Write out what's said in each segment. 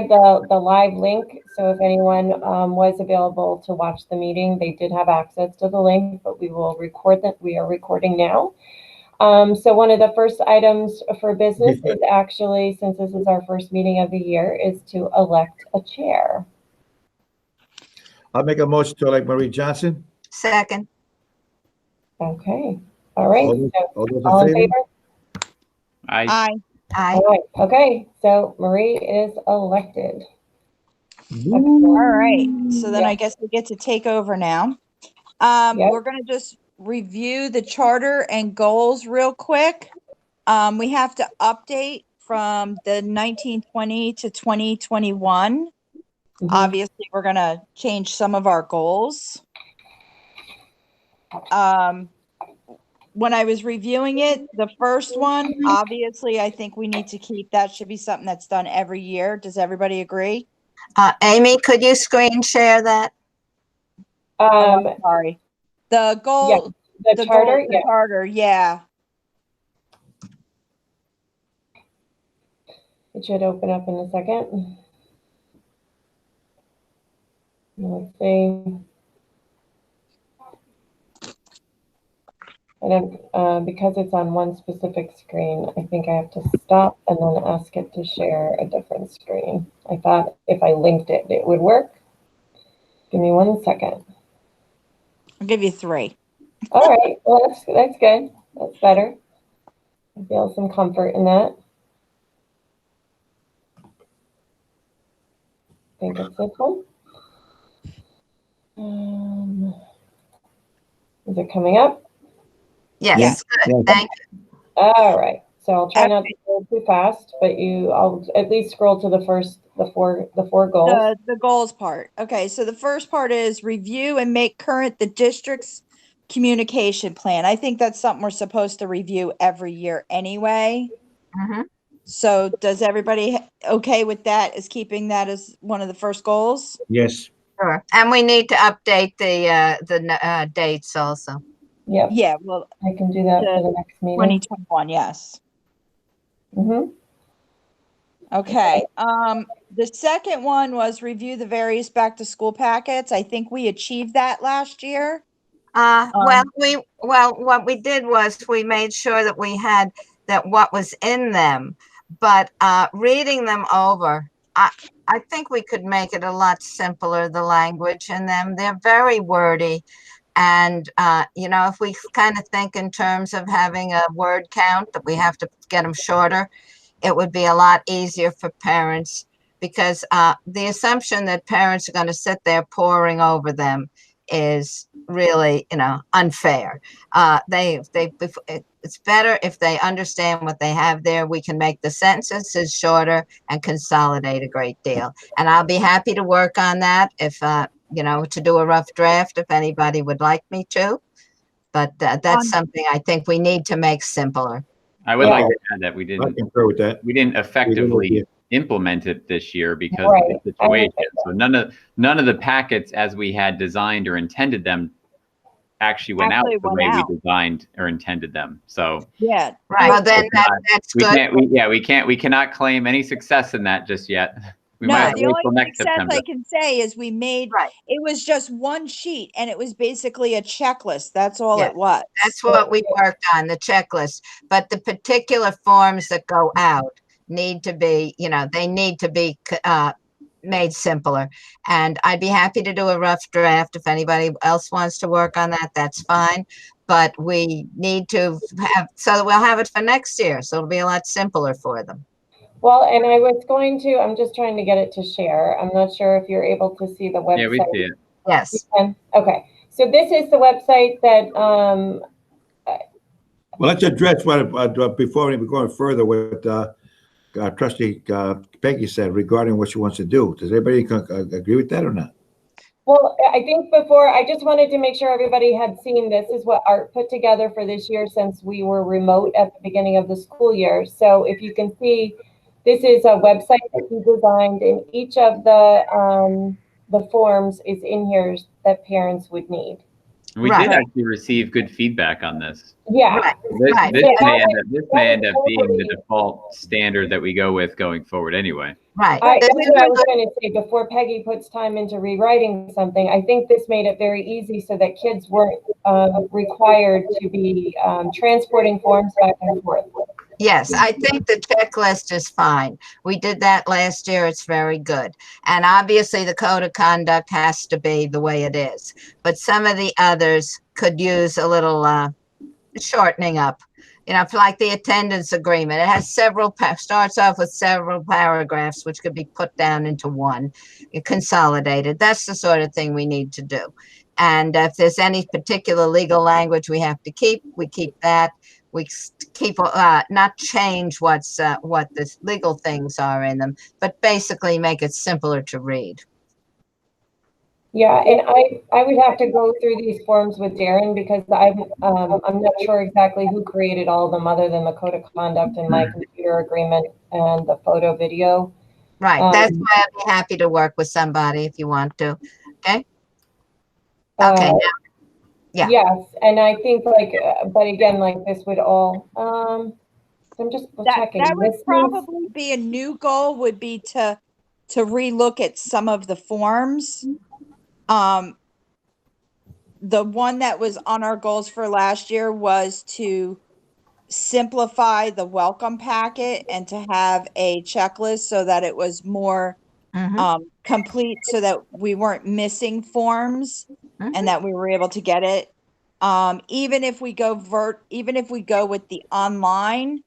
the live link, so if anyone was available to watch the meeting, they did have access to the link, but we will record that. We are recording now. So one of the first items for business is actually, since this is our first meeting of the year, is to elect a chair. I'll make a motion to elect Marie Johnson. Second. Okay. All right. All those All in favor? Aye. Aye. All right. Okay. So Marie is elected. All right. So then I guess we get to take over now. Yep. We're going to just review the charter and goals real quick. We have to update from the 1920 to 2021. Obviously, we're going to change some of our goals. When I was reviewing it, the first one, obviously, I think we need to keep that. Should be something that's done every year. Does everybody agree? Amy, could you screen share that? Sorry. The goal, yeah, the charter, goal, the charter, yeah. It should open up in a second. Let's see. And because it's on one specific screen, I think I have to stop and then ask it to share a different screen. I thought if I linked it, it would work. Give me 1 second. I'll give you 3. All right. Well, that's good. That's better. I feel some comfort in that. I think it's this one. Is it coming up? Yes. Good. Thank you. All right. So I'll try not to go too fast, but I'll at least scroll to the four goals. The goals part. Okay. So the first part is review and make current the district's communication plan. I think that's something we're supposed to review every year anyway. So does everybody okay with that, as keeping that as one of the first goals? Yes. Sure. And we need to update the dates also. Yep. Yeah. Well, I can do that for the next meeting. 2021. Yes. Okay. The second one was review the various back to school packets. I think we achieved that last year. What we did was we made sure that we had what was in them, but reading them over, I think we could make it a lot simpler, the language in them. They're very wordy. And, if we kind of think in terms of having a word count that we have to get them shorter, it would be a lot easier for parents, because the assumption that parents are going to sit there poring over them is really, unfair. It's better if they understand what they have there. We can make the sentences shorter and consolidate a great deal. And I'll be happy to work on that if, to do a rough draft if anybody would like me to. But that's something I think we need to make simpler. I would like to add that we didn't concur with that. We didn't effectively implement it this year because of the situation. So none of the packets as we had designed or intended them actually went out the way we designed or intended them. So yeah, right. Well, then that's good. We cannot claim any success in that just yet. We no, might the wait till only next success September. I can say is we made it was just one sheet and it was basically a checklist. That's all it was. That's what we worked on, the checklist. But the particular forms that go out need to be, they need to be made simpler. And I'd be happy to do a rough draft. If anybody else wants to work on that, that's fine. But we need to have, so that we'll have it for next year. So it'll be a lot simpler for them. Well, and I'm just trying to get it to share. I'm not sure if you're able to see the website. Yeah, we see it. Yes. Okay. So this is the website that, well, let's address what, before we go further, what Trustee Peggy said regarding what she wants to do. Does everybody agree with that or not? Well, I think before, I just wanted to make sure everybody had seen this is what Art put together for this year since we were remote at the beginning of the school year. So if you can see, this is a website that he designed, and each of the forms is in here that parents would need. We Right. did actually receive good feedback on this. Yeah. Right. This, Right. this Yeah, may end up being the totally- default standard that we go with going forward anyway. Right. That's This what I was is- going to say before Peggy puts time into rewriting something. I think this made it very easy so that kids weren't required to be transporting forms back and forth. Yes, I think the checklist is fine. We did that last year. It's very good. And obviously the code of conduct has to be the way it is. But some of the others could use a little shortening up. You know, like the attendance agreement. It has starts off with several paragraphs, which could be put down into one, consolidated. That's the sort of thing we need to do. And if there's any particular legal language we have to keep, we keep that. We keep not change what the legal things are in them, but basically make it simpler to read. Yeah, and I would have to go through these forms with Darren because I'm not sure exactly who created all of them other than the code of conduct and my computer agreement and the photo video. Right. That's why I'd be happy to work with somebody if you want to. Okay. Okay. Yeah. Yes, and I think but again, like this would all, so I'm just checking. That would This means- probably be a new goal, would be to relook at some of the forms. The one that was on our goals for last year was to simplify the welcome packet and to have a checklist so that it was more complete, so that we weren't missing forms and that we were able to get it. Even if we go with the online,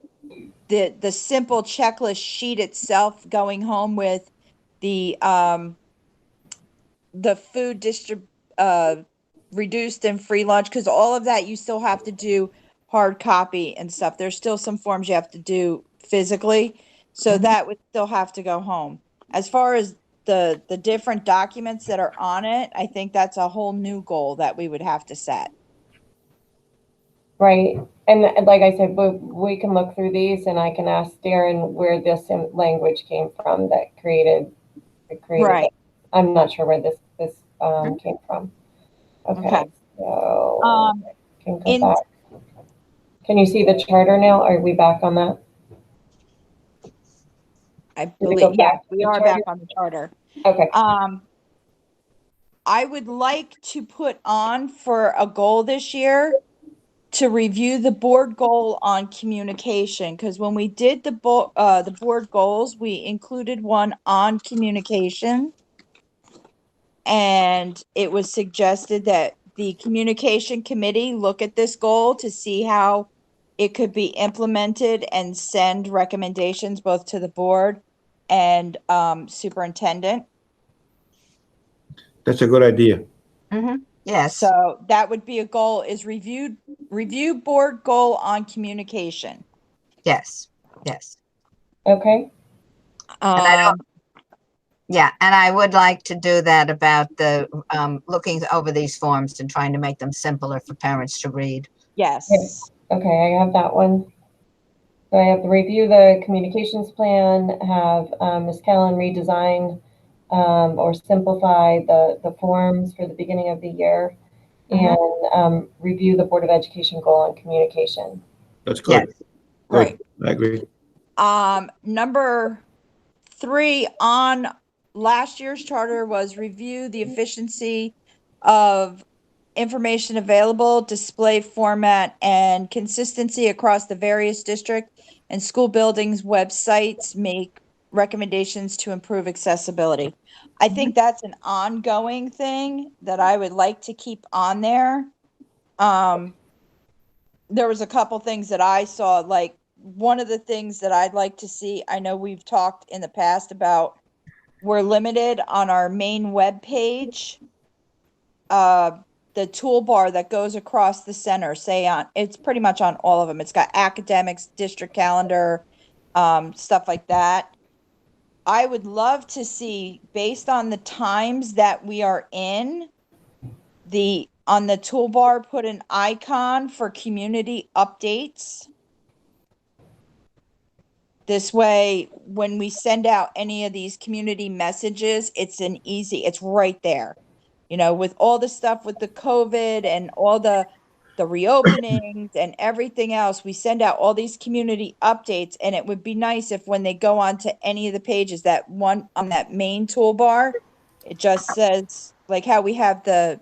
the simple checklist sheet itself, going home with the food reduced and free lunch, because all of that you still have to do hard copy and stuff. There's still some forms you have to do physically, so that would still have to go home. As far as the different documents that are on it, I think that's a whole new goal that we would have to set. Right, and like I said, we can look through these and I can ask Darren where this language came from that created Right. it. I'm not sure where this came from. Okay. So can go back. Can you see the charter now? Are we back on that? I believe, yeah, we are back on the charter. Okay. I would like to put on for a goal this year to review the board goal on communication, because when we did the board goals, we included one on communication, and it was suggested that the communication committee look at this goal to see how it could be implemented and send recommendations both to the board and superintendent. That's a good idea. Yes. So that would be a goal, is review board goal on communication. Yes. Yes. Okay. Yeah, and I would like to do that about the looking over these forms and trying to make them simpler for parents to read. Yes. Okay, I have that one. So I have to review the communications plan, have Ms. Callan redesign or simplify the forms for the beginning of the year, and review the Board of Education goal on communication. That's good. Yes. Good. I agree. Number 3 on last year's charter was review the efficiency of information available, display format, and consistency across the various district and school buildings websites, make recommendations to improve accessibility. I think that's an ongoing thing that I would like to keep on there. There was a couple things that I saw, like one of the things that I'd like to see, I know we've talked in the past about, we're limited on our main web page. The toolbar that goes across the center, it's pretty much on all of them. It's got academics, district calendar, stuff like that. I would love to see, based on the times that we are in, on the toolbar, put an icon for community updates. This way, when we send out any of these community messages, it's right there. with all the stuff with the COVID and all the reopenings and everything else, we send out all these community updates, and it would be nice if when they go on to any of the pages, that one on that main toolbar, it just says like how we have the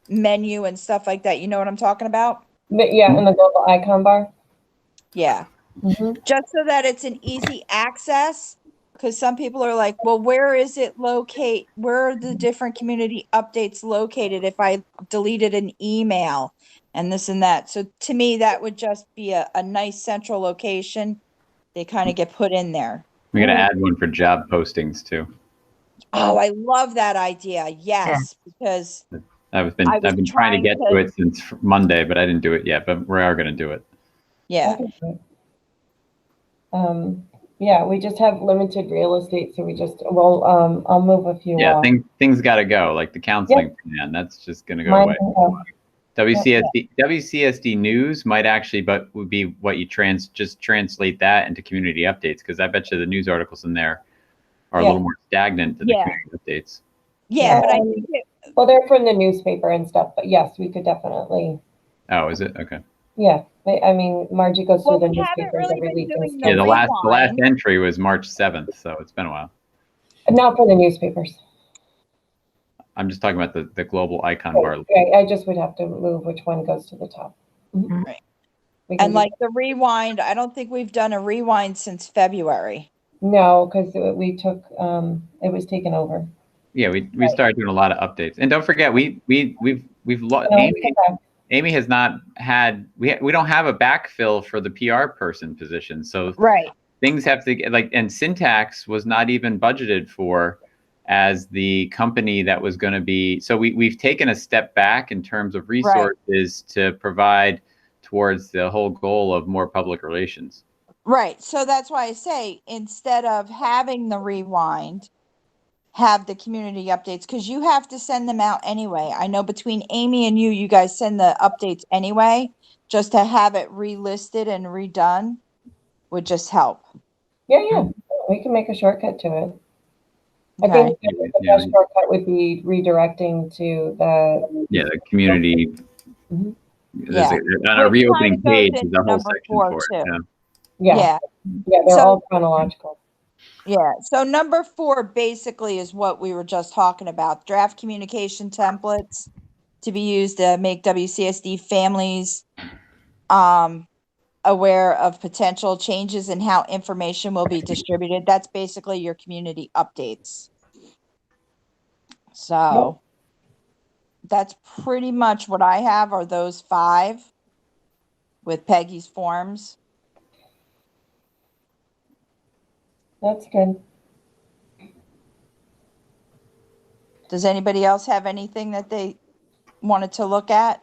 menu and stuff like that. You know what I'm talking about? But yeah, in the global icon bar. Yeah. Just so that it's an easy access, because some people are like, well, where is it locate? Where are the different community updates located if I deleted an email and this and that? So to me, that would just be a nice central location. They kind of get put in there. We're going to add one for job postings too. Oh, I love that idea. Yes, because I've been trying to get to it since Monday, but I didn't do it yet, but we are going to do it. Yeah. Yeah, we just have limited real estate, so we just, I'll move a few. Yeah, things got to go, like the counseling plan. That's just going to go away. WCSD news might actually, but would be what you just translate that into community updates, because I bet you the news articles in there are a little more stagnant than the community updates. Yeah, but I think well, they're from the newspaper and stuff, but yes, we could definitely. Oh, is it? Okay. Yeah, I mean, Margie goes through the we haven't newspapers really every been week. doing Yeah, the last entry was March 7th, so it's been a while. Not for the newspapers. I'm just talking about the global icon bar. Okay, I just would have to move which one goes to the top. Right. And like the rewind, I don't think we've done a rewind since February. No, because we took, it was taken over. Yeah, we started doing a lot of updates, and don't forget we've lost. Amy has not had, we don't have a backfill for the PR person position. So things have to get and Syntax was not even budgeted for as the company that was going to be. So we've taken a step back in terms of resources to provide towards the whole goal of more public relations. Right. So that's why I say, instead of having the rewind, have the community updates, because you have to send them out anyway. I know between Amy and you guys send the updates anyway. Just to have it relisted and redone would just help. Yeah, we can make a shortcut to it. I think the best shortcut would be redirecting to the community. On a reopening page, there's a whole section for it. Yeah, they're all chronological. Yeah. So number 4 basically is what we were just talking about. Draft communication templates to be used to make WCSD families aware of potential changes in how information will be distributed. That's basically your community updates. So that's pretty much what I have, are those 5 with Peggy's forms. That's good. Does anybody else have anything that they wanted to look at?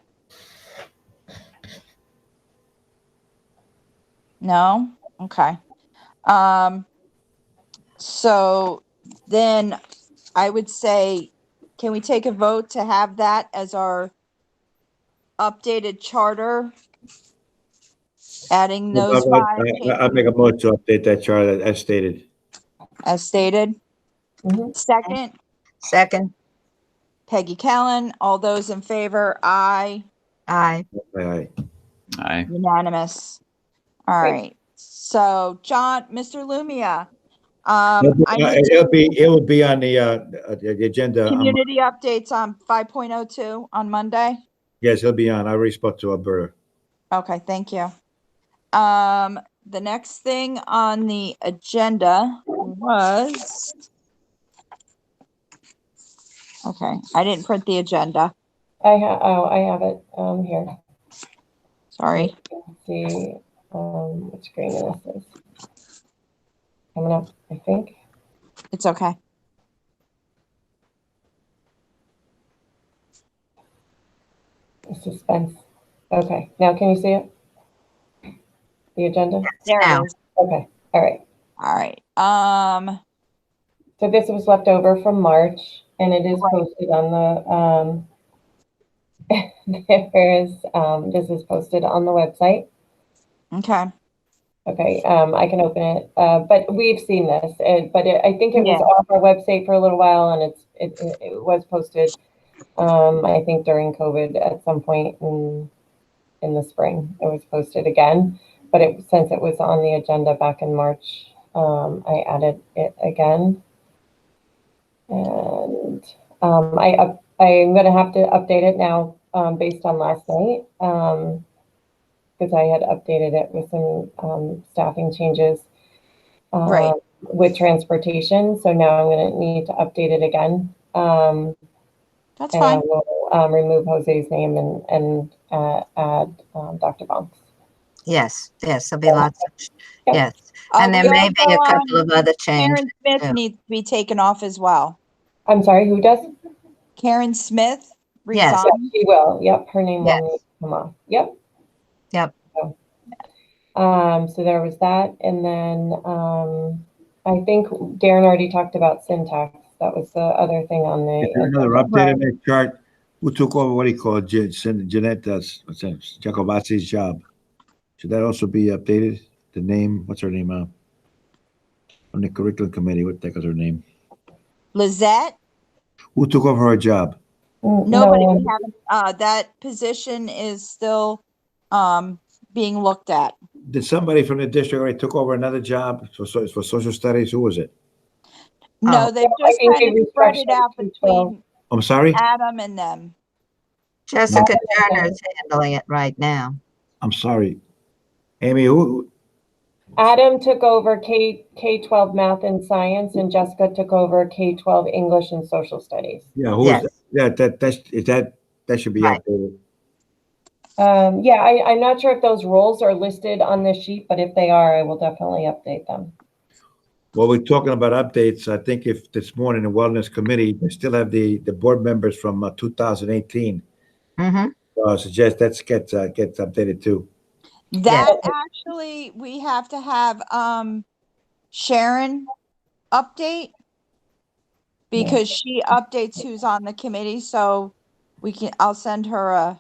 No? Okay. So then I would say, can we take a vote to have that as our updated charter? Adding those 5 changes. I'll make a motion to update that chart as stated. As stated. Second. Peggy Kellen. All those in favor? Aye. Aye. Unanimous. All right. So, Mr. Lumia, it will be on the agenda. Community updates on 5.02 on Monday. Yes, he'll be on. I already spoke to Alberta. Okay, thank you. The next thing on the agenda was, okay, I didn't print the agenda. I have it here. Sorry. Let's see what screen this is. Coming up, I think. It's okay. Suspense. Okay, now can you see it? The agenda? There it is. Okay, all right. So this was left over from March, and it is posted on the, this is posted on the website. Okay. Okay, I can open it, but we've seen this, but I think it was off our website for a little while, and it was posted I think during COVID at some point in the spring, it was posted again. But since it was on the agenda back in March, I added it again. And I'm going to have to update it now based on last night because I had updated it with some staffing changes Right. with transportation. So now I'm going to need to update it again. That's and fine. I will remove Jose's name and add Dr. Bonks. Yes, yes, there'll be lots of, Yep. yes. And there We may be a also, couple of other changes. Karen Smith too. needs to be taken off as well. I'm sorry, who does? Karen Smith Yes. Yeah, resigned. she will. Yep, her name Yes. will come off. Yep. Yep. So there was that, and then I think Darren already talked about syntax. That was the other thing on Is the. there another update Right. on that chart? Who took over what he called Jeanette, Jacobassi's job? Should that also be updated? The name, what's her name on the curriculum committee? What the heck is her name? Lizette. Who took over her job? Nobody. No, We haven't. That position is still being looked at. Did somebody from the district already took over another job for social studies? Who was it? No, Oh. they've I just think kind they of spread it restructured out to 12. between I'm sorry? Adam and them. Jessica Turner is handling it right now. I'm sorry. Amy, who? Adam took over K-12 math and science, and Jessica took over K-12 English and social studies. Yeah, who Yes. is that? That should be Right. updated. Yeah, I'm not sure if those roles are listed on this sheet, but if they are, I will definitely update them. Well, we're talking about updates. I think if this morning the wellness committee, they still have the board members from 2018. Mm-hmm. So I suggest that gets updated too. That actually, we have to have Sharon update because she updates who's on the committee. So I'll send her a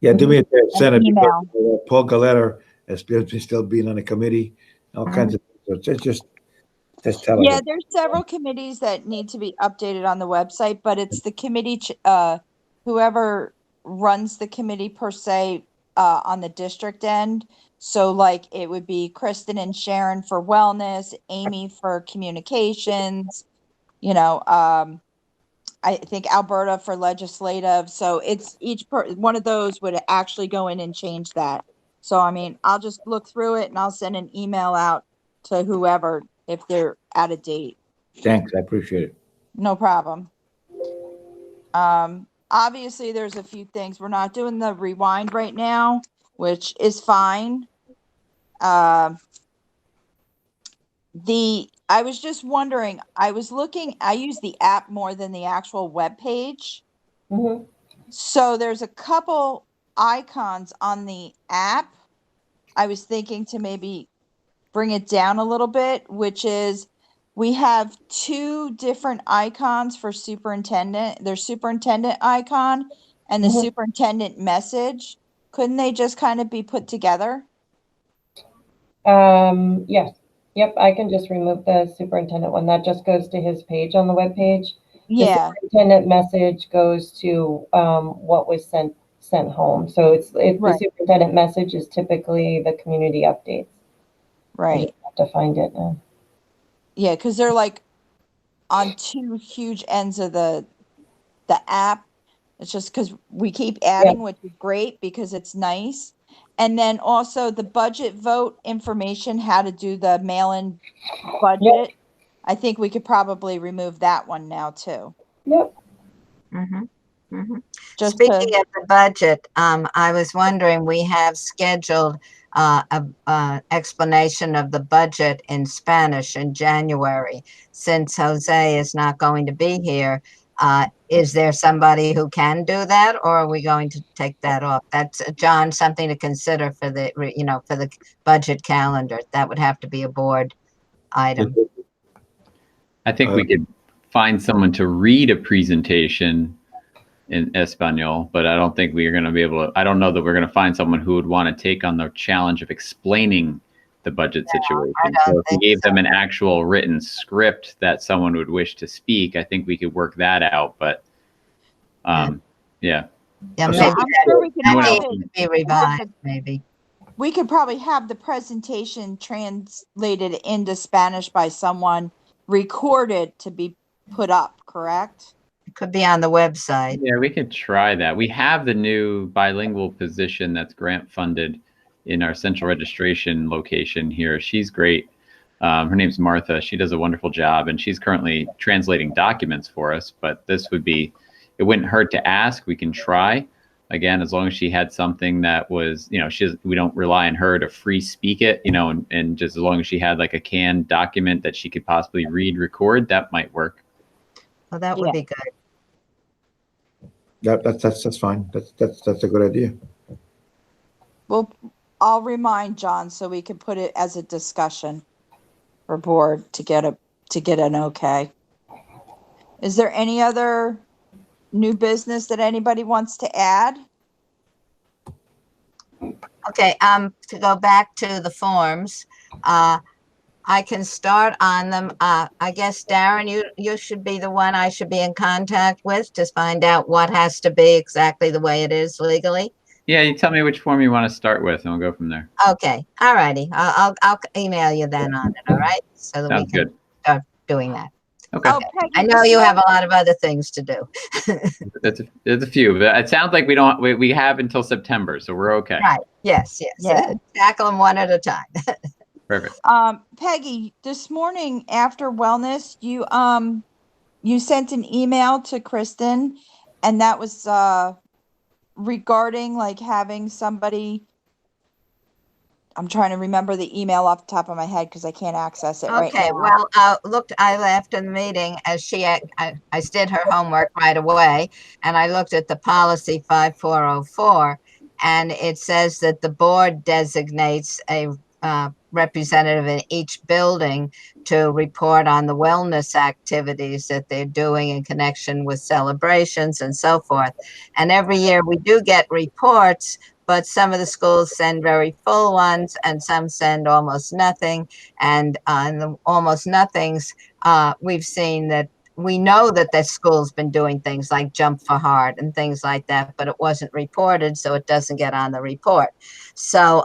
Yeah, do me a favor, send it because email. Paul Galetta has still being on the committee, all kinds of things. So just tell Yeah, her. there's several committees that need to be updated on the website, but it's the committee, whoever runs the committee per se, on the district end. So like it would be Kristen and Sharon for wellness, Amy for communications, I think Alberta for legislative. So it's one of those would actually go in and change that. So, I mean, I'll just look through it and I'll send an email out to whoever if they're out of date. Thanks, I appreciate it. No problem. Obviously there's a few things. We're not doing the rewind right now, which is fine. I was just wondering, I use the app more than the actual web page. Mm-hmm. So there's a couple icons on the app. I was thinking to maybe bring it down a little bit, which is we have two different icons for superintendent. There's superintendent icon and the superintendent message. Couldn't they just kind of be put together? Yes. Yep, I can just remove the superintendent one. That just goes to his page on the web page. Yeah. The superintendent message goes to what was sent home. So Right. The superintendent message is typically the community updates. Right. I just have to find it now. Yeah, because they're like on two huge ends of the app. It's just because we keep adding, which is great because it's nice. And then also the budget vote information, how to do the mail-in budget. Yep. I think we could probably remove that one now too. Yep. Mm-hmm. Mm-hmm. Speaking of the budget, I was wondering, we have scheduled a explanation of the budget in Spanish in January. Since Jose is not going to be here, is there somebody who can do that, or are we going to take that off? That's, John, something to consider for the budget calendar. That would have to be a board item. I think we could find someone to read a presentation in Espanol, but I don't think we are going to be able to. I don't know that we're going to find someone who would want to take on the challenge of explaining the budget situation. So if we gave them an actual written script that someone would wish to speak, I think we could work that out. But Yeah. Yeah, So- maybe I'm sure we could No one that else needs probably, to be revised, maybe. we could probably have the presentation translated into Spanish by someone, recorded to be put up, correct? It could be on the website. Yeah, we could try that. We have the new bilingual position that's grant funded in our central registration location here. She's great. Her name's Martha. She does a wonderful job, and she's currently translating documents for us. But this would be, it wouldn't hurt to ask. We can try. Again, as long as she had something that was, we don't rely on her to free speak it, and just as long as she had like a canned document that she could possibly read, record, that might work. Well, that would Yeah. be good. That's fine. That's a good idea. Well, I'll remind John so we can put it as a discussion for board to get an okay. Is there any other new business that anybody wants to add? Okay, to go back to the forms, I can start on them. I guess, Darren, you should be the one I should be in contact with to find out what has to be exactly the way it is legally. Yeah, you tell me which form you want to start with, and we'll go from there. Okay, all righty. I'll email you then on it, all right? So that we Sounds can good. start doing that. Okay. Oh, Peggy, I know you have a lot of other things to do. There's a few, but it sounds like we have until September, so we're okay. Right, yes. Yeah. Tackle them one at a time. Perfect. Peggy, this morning after wellness, you sent an email to Kristen, and that was regarding like having somebody. I'm trying to remember the email off the top of my head because I can't access it right now. Okay, well, I left in the meeting as I did her homework right away, and I looked at the policy 5404, and it says that the board designates a representative in each building to report on the wellness activities that they're doing in connection with celebrations and so forth. And every year we do get reports, but some of the schools send very full ones and some send almost nothing. And in the almost nothings, we've seen that we know that the school's been doing things like Jump for Heart and things like that, but it wasn't reported, so it doesn't get on the report. So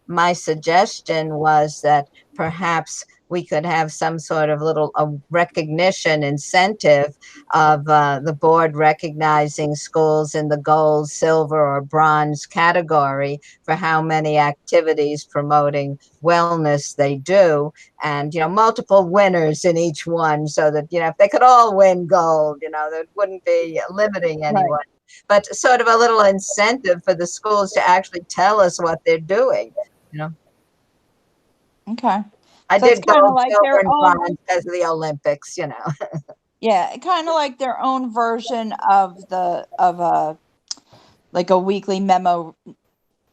my suggestion was that perhaps we could have some sort of little recognition incentive of the board recognizing schools in the gold, silver, or bronze category for how many activities promoting wellness they do, and multiple winners in each one, so that if they could all win gold, there wouldn't be limiting anyone. Right. But sort of a little incentive for the schools to actually tell us what they're doing. Okay. I So did it's kind of gold, like silver, their and own, bronze because of the Olympics, yeah, kind of like their own version of a like a weekly memo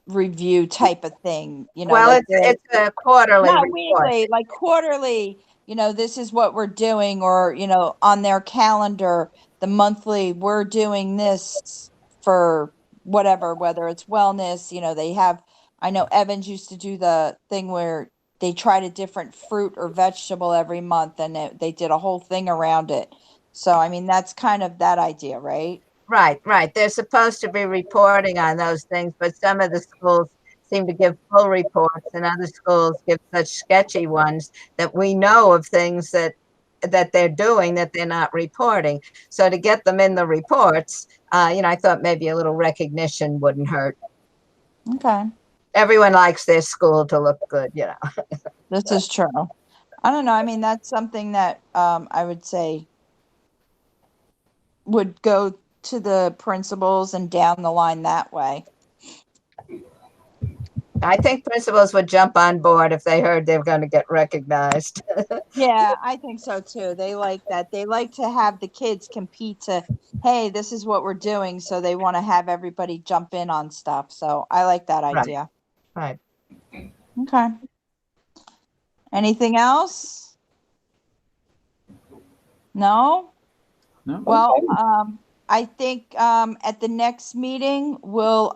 review type of thing, Well, like it's a quarterly not report. weekly, like quarterly, this is what we're doing, or on their calendar, the monthly, we're doing this for whatever, whether it's wellness, they have, I know Evans used to do the thing where they tried a different fruit or vegetable every month, and they did a whole thing around it. So I mean, that's kind of that idea, right? Right. They're supposed to be reporting on those things, but some of the schools seem to give full reports, and other schools give such sketchy ones that we know of things that they're doing that they're not reporting. So to get them in the reports, I thought maybe a little recognition wouldn't hurt. Okay. Everyone likes their school to look good, This is true. I don't know. I mean, that's something that I would say would go to the principals and down the line that way. I think principals would jump on board if they heard they were going to get recognized. Yeah, I think so too. They like that. They like to have the kids compete to, hey, this is what we're doing. So they want to have everybody jump in on stuff. So I like that idea. Right. Okay. Anything else? No? No? Well, I think at the next meeting, we'll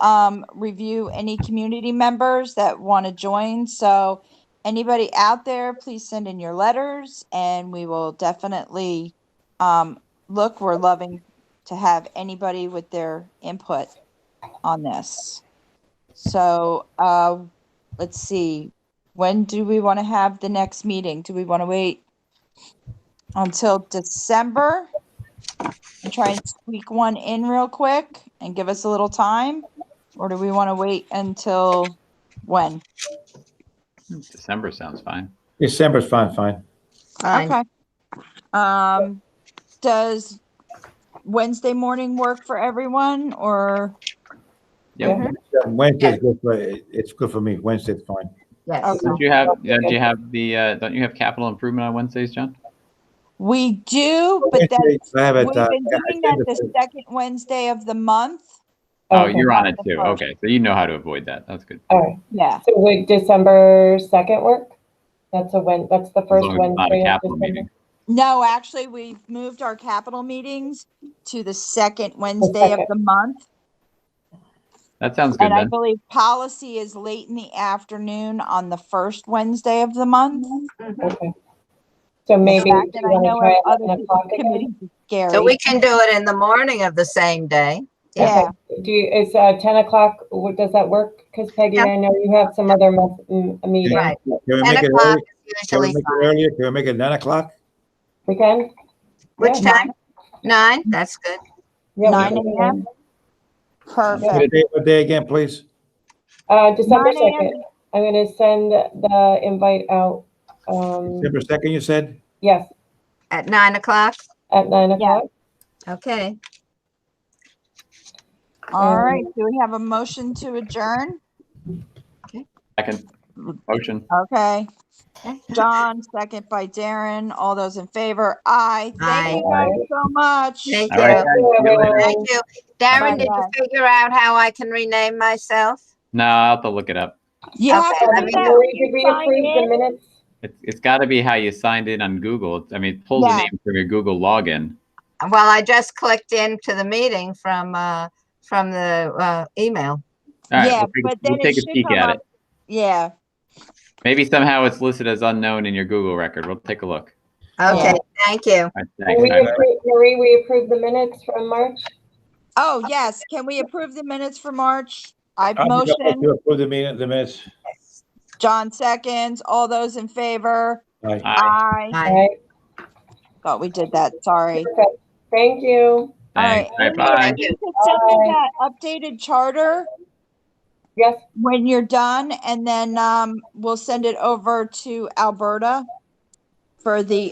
review any community members that want to join. So anybody out there, please send in your letters, and we will definitely look. We're loving to have anybody with their input on this. So, let's see, when do we want to have the next meeting? Do we want to wait until December and try and squeak one in real quick and give us a little time? Or do we want to wait until when? December sounds fine. December's fine. Fine. Okay. Does Wednesday morning work for everyone or? Yep. Wednesday's good for, it's good for me. Wednesday's fine. Yes. Okay. Don't you have don't you have capital improvement on Wednesdays, John? We do, but Wednesday, that's, I have it, we've been doing that the agenda. second Wednesday of the month. Oh, Okay. you're on it The too. first. Okay, so you know how to avoid that. That's good. All right. Yeah. So would December 2nd work? That's the As first long as it's not a Wednesday of capital December. meeting. No, actually, we've moved our capital meetings to the second Wednesday of second. the month. That sounds good And I then. believe policy is late in the afternoon on the first Wednesday of the month. Okay. So maybe The fact do that you I want to know try other 11 o'clock people's again? committees is scary. So we can do it in the morning of the same day. Yeah. Is 10 o'clock, does that work? Because Peggy, Yeah. I know you have some other meeting. Right. Can we 10 make it o'clock early? is Can we usually make it fine. earlier? Can we make it 9 o'clock? We can? Which Yeah. time? 9? That's good. Yeah, we 9 can. a.m. Perfect. What day again, please? December 9 a.m. 2nd. I'm going to send the invite out. December 2nd, you said? Yes, At 9 o'clock? at 9 o'clock. Okay. All right. Do we have a motion to adjourn? Second motion. Okay. Okay. John, second by Darren. All those in favor? Aye. Thank you Aye. guys so much. Thank All right, you. guys. See you later. Thank you. Darren, did you Bye-bye. figure out how I can rename myself? No, I'll have to look it up. You have Okay, to let do me that know. when Did you we sign approve the in. minutes? It's got to be how you signed in on Google. I mean, it pulls the Yeah. name from your Google login. Well, I just clicked into the meeting from the email. All right, Yeah, we'll but then take it a should peek come at up. it. Yeah. Maybe somehow it's listed as unknown in your Google record. We'll take a look. Okay, Yeah. thank you. All right, And thanks. we All right, bye. approve, Marie, we approved the minutes from March? Oh, yes. Can we approve the minutes for March? I I'll make a motion motion. to approve the minutes. John seconds. All those in favor? Aye. Aye. Bye. All right, Thought we did that. Sorry. perfect. Thank you. All right. Thanks. All right, Amy, bye. if you could send me that updated charter Yes, when you're done, and then we'll send it over to Alberta for the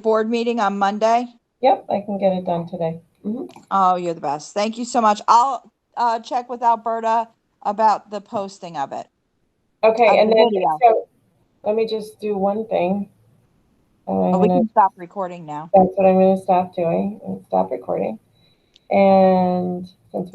board meeting on Monday. yep, I can get it done today. Mhm. Oh, you're the best. Thank you so much. I'll check with Alberta about the posting of it. Okay, Of and the then, video. so, let me just do one thing. Oh, we can stop recording now. That's what I'm gonna stop doing, and stop recording. And since we